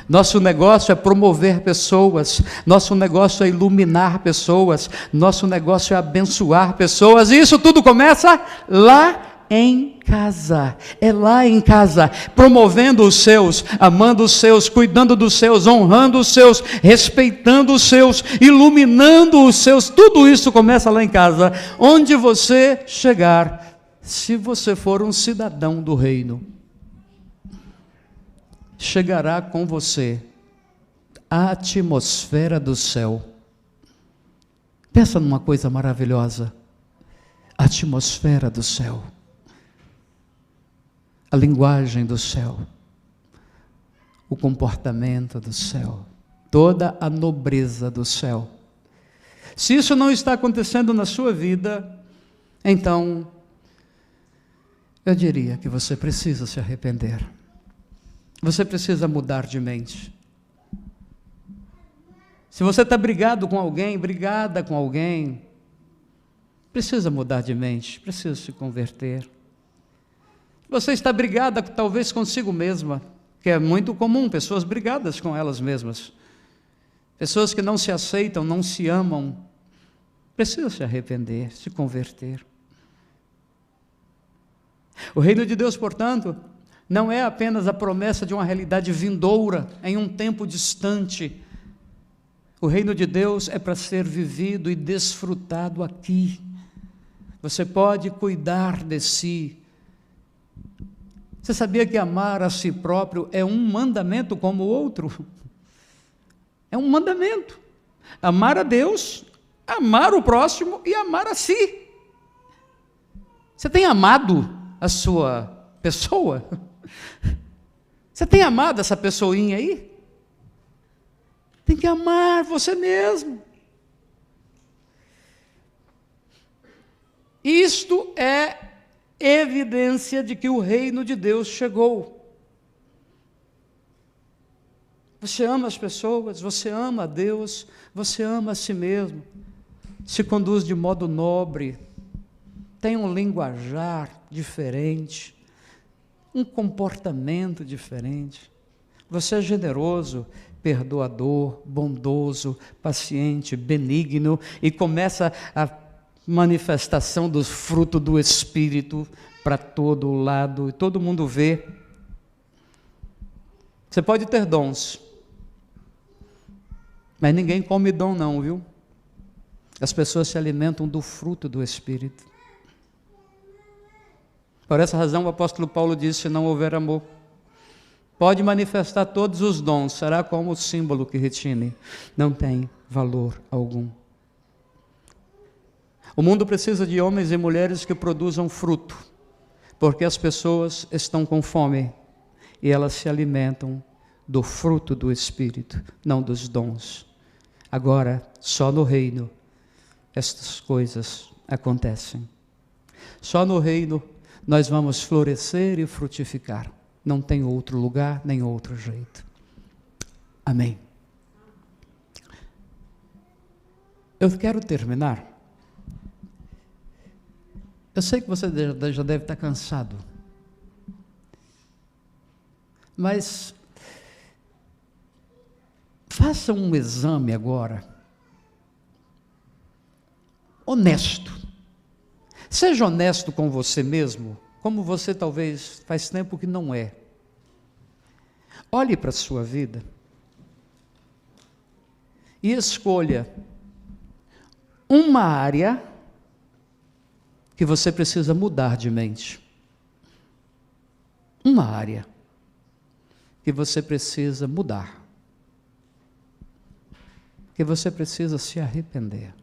Nosso negócio é promover pessoas, nosso negócio é iluminar pessoas, nosso negócio é abençoar pessoas, e isso tudo começa lá em casa. É lá em casa, promovendo os seus, amando os seus, cuidando dos seus, honrando os seus, respeitando os seus, iluminando os seus. Tudo isso começa lá em casa. Onde você chegar, se você for um cidadão do reino, chegará com você a atmosfera do céu. Pensa numa coisa maravilhosa. A atmosfera do céu. A linguagem do céu. O comportamento do céu. Toda a nobreza do céu. Se isso não está acontecendo na sua vida, então eu diria que você precisa se arrepender. Você precisa mudar de mente. Se você está brigado com alguém, brigada com alguém, precisa mudar de mente, precisa se converter. Você está brigada talvez consigo mesma, que é muito comum, pessoas brigadas com elas mesmas. Pessoas que não se aceitam, não se amam, precisam se arrepender, se converter. O reino de Deus, portanto, não é apenas a promessa de uma realidade vindoura, em um tempo distante. O reino de Deus é para ser vivido e desfrutado aqui. Você pode cuidar de si. Você sabia que amar a si próprio é um mandamento como o outro? É um mandamento. Amar a Deus, amar o próximo e amar a si. Você tem amado a sua pessoa? Você tem amado essa pessoinha aí? Tem que amar você mesmo. Isto é evidência de que o reino de Deus chegou. Você ama as pessoas, você ama a Deus, você ama a si mesmo, se conduz de modo nobre, tem um linguajar diferente, um comportamento diferente. Você é generoso, perdoador, bondoso, paciente, benigno, e começa a manifestação do fruto do Espírito para todo lado, e todo mundo vê. Você pode ter dons, mas ninguém come dom não, viu? As pessoas se alimentam do fruto do Espírito. Por essa razão o apóstolo Paulo disse: se não houver amor, pode manifestar todos os dons, será como o símbolo que retine, não tem valor algum. O mundo precisa de homens e mulheres que produzam fruto, porque as pessoas estão com fome e elas se alimentam do fruto do Espírito, não dos dons. Agora, só no reino estas coisas acontecem. Só no reino nós vamos florescer e frutificar. Não tem outro lugar, nem outro jeito. Amém. Eu quero terminar. Eu sei que você já deve estar cansado. Mas faça um exame agora. Honesto. Seja honesto com você mesmo, como você talvez faz tempo que não é. Olhe para a sua vida e escolha uma área que você precisa mudar de mente. Uma área que você precisa mudar. Que você precisa se arrepender.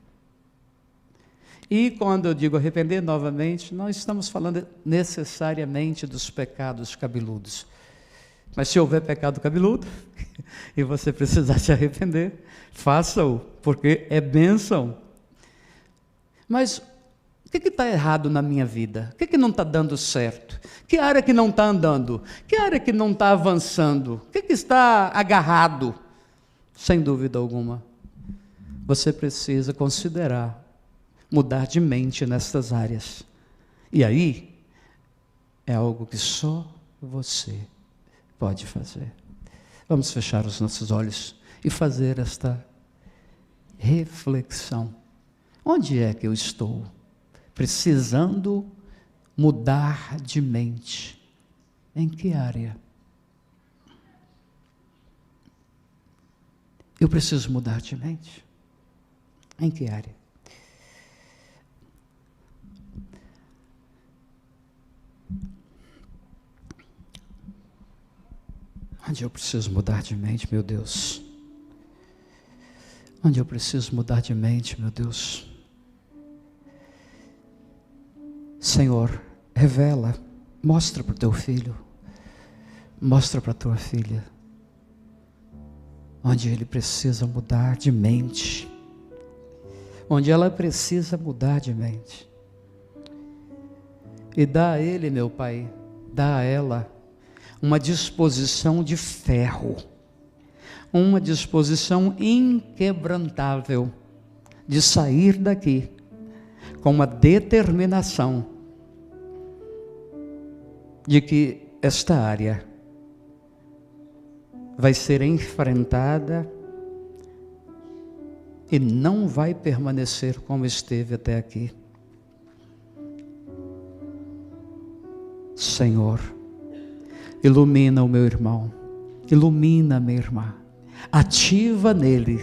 E quando eu digo arrepender, novamente, não estamos falando necessariamente dos pecados cabeludos. Mas se houver pecado cabeludo, e você precisar se arrepender, faça-o, porque é bênção. Mas o que está errado na minha vida? O que não está dando certo? Que área que não está andando? Que área que não está avançando? O que está agarrado? Sem dúvida alguma, você precisa considerar mudar de mente nestas áreas. E aí, é algo que só você pode fazer. Vamos fechar os nossos olhos e fazer esta reflexão. Onde é que eu estou precisando mudar de mente? Em que área? Eu preciso mudar de mente? Em que área? Onde eu preciso mudar de mente, meu Deus? Onde eu preciso mudar de mente, meu Deus? Senhor, revela, mostra para o teu filho, mostra para a tua filha, onde ele precisa mudar de mente, onde ela precisa mudar de mente. E dá a ele, meu Pai, dá a ela uma disposição de ferro, uma disposição inquebrantável de sair daqui com uma determinação de que esta área vai ser enfrentada e não vai permanecer como esteve até aqui. Senhor, ilumina o meu irmão, ilumina a minha irmã, ativa nele,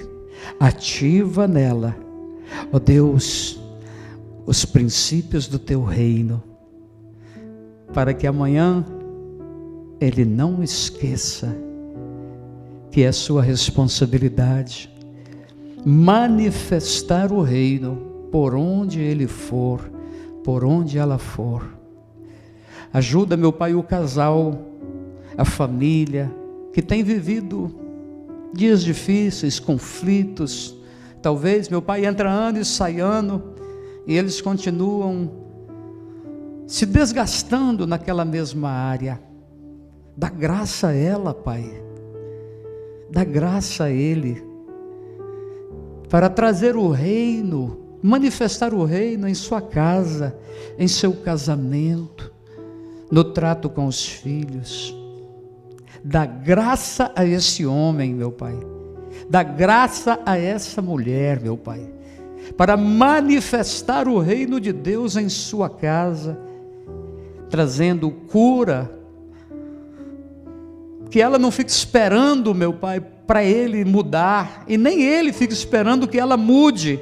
ativa nela, ó Deus, os princípios do teu reino, para que amanhã ele não esqueça que é sua responsabilidade manifestar o reino por onde ele for, por onde ela for. Ajuda, meu Pai, o casal, a família, que tem vivido dias difíceis, conflitos, talvez, meu Pai, entra ano e sai ano, e eles continuam se desgastando naquela mesma área. Dá graça a ela, Pai, dá graça a ele, para trazer o reino, manifestar o reino em sua casa, em seu casamento, no trato com os filhos. Dá graça a esse homem, meu Pai, dá graça a essa mulher, meu Pai, para manifestar o reino de Deus em sua casa, trazendo cura, que ela não fique esperando, meu Pai, para ele mudar, e nem ele fique esperando que ela mude,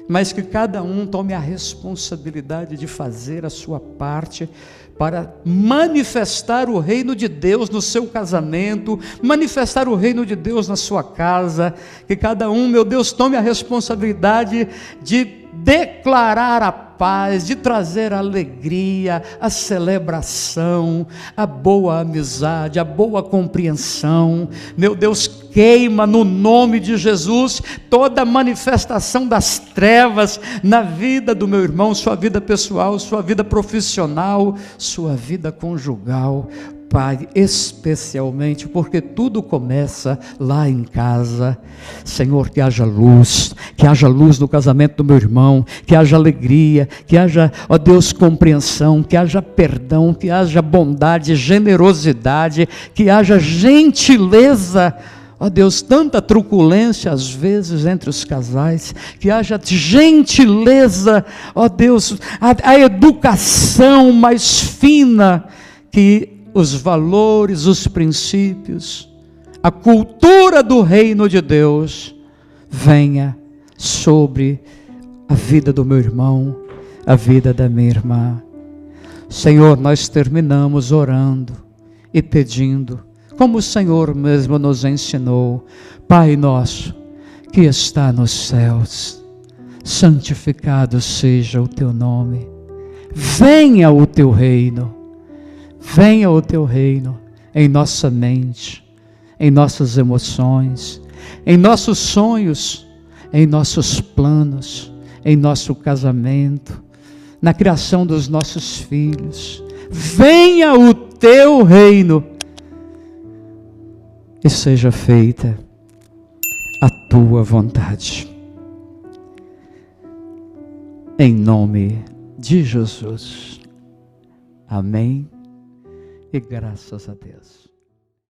mas que cada um tome a responsabilidade de fazer a sua parte, para manifestar o reino de Deus no seu casamento, manifestar o reino de Deus na sua casa, que cada um, meu Deus, tome a responsabilidade de declarar a paz, de trazer a alegria, a celebração, a boa amizade, a boa compreensão. Meu Deus, queima no nome de Jesus toda manifestação das trevas na vida do meu irmão, sua vida pessoal, sua vida profissional, sua vida conjugal, Pai, especialmente porque tudo começa lá em casa. Senhor, que haja luz no casamento do meu irmão, que haja alegria, que haja, ó Deus, compreensão, que haja perdão, que haja bondade, generosidade, que haja gentileza, ó Deus, tanta truculência às vezes entre os casais, que haja gentileza, ó Deus, a educação mais fina, que os valores, os princípios, a cultura do reino de Deus venha sobre a vida do meu irmão, a vida da minha irmã. Senhor, nós terminamos orando e pedindo, como o Senhor mesmo nos ensinou: Pai nosso que está nos céus, santificado seja o teu nome, venha o teu reino. Venha o teu reino em nossa mente, em nossas emoções, em nossos sonhos, em nossos planos, em nosso casamento, na criação dos nossos filhos. Venha o teu reino e seja feita a tua vontade. Em nome de Jesus. Amém. E graças a Deus.